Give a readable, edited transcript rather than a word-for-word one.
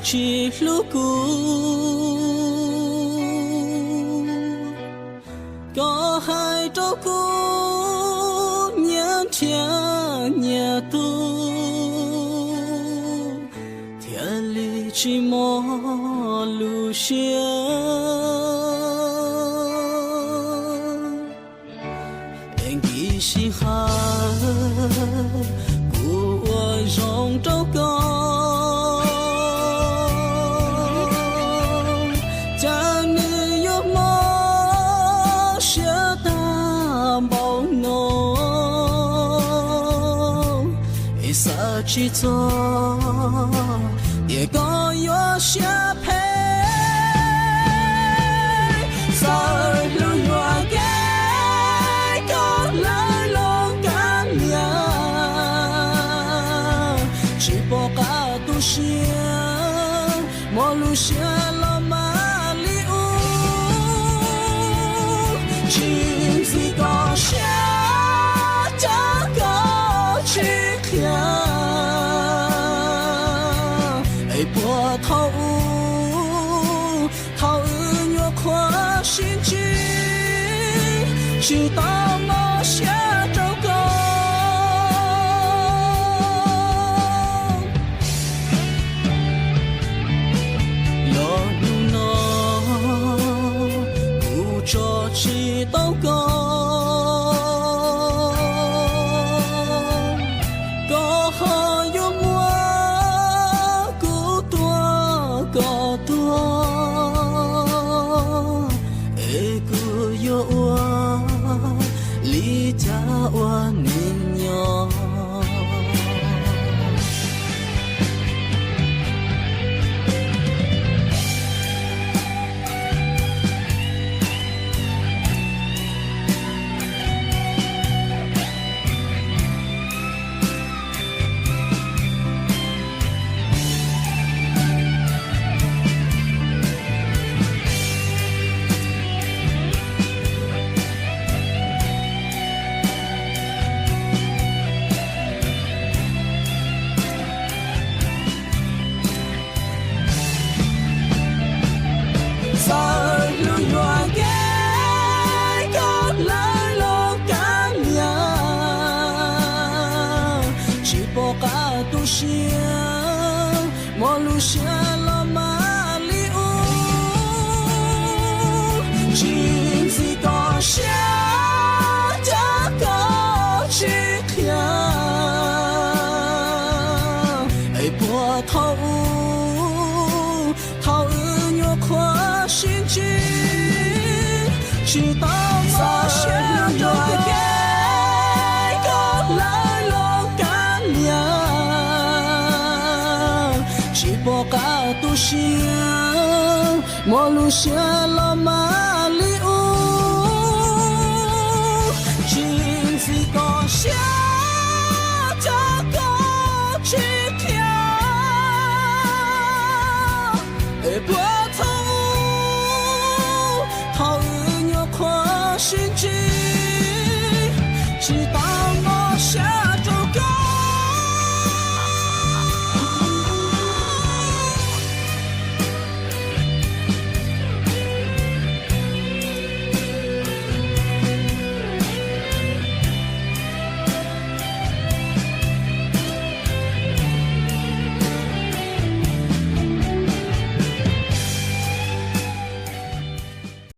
chỉ lúc cũ có hai trâu cũ nhớ thiên nhà tu thiên lý chỉ mò lu xia anh kỳ si ha của dòng trâu con chỉ cho để có yếu sẽ phê giờ lưu nhòa cái có lời lòng cảm nhận chỉ bỏ cả tu sửa mỗi lúc sửa lo mà liu chỉ gì có sửa chẳng có chỉ kia波涛涛越跨心境，直到某些周公。若如那不着直到公。我宁愿莫路下了马里乌，今次高下这个去看，哎波涛涛越跨心境，直到我下这个。波卡都是莫路下了马里乌，今次高下这个去跳，哎波。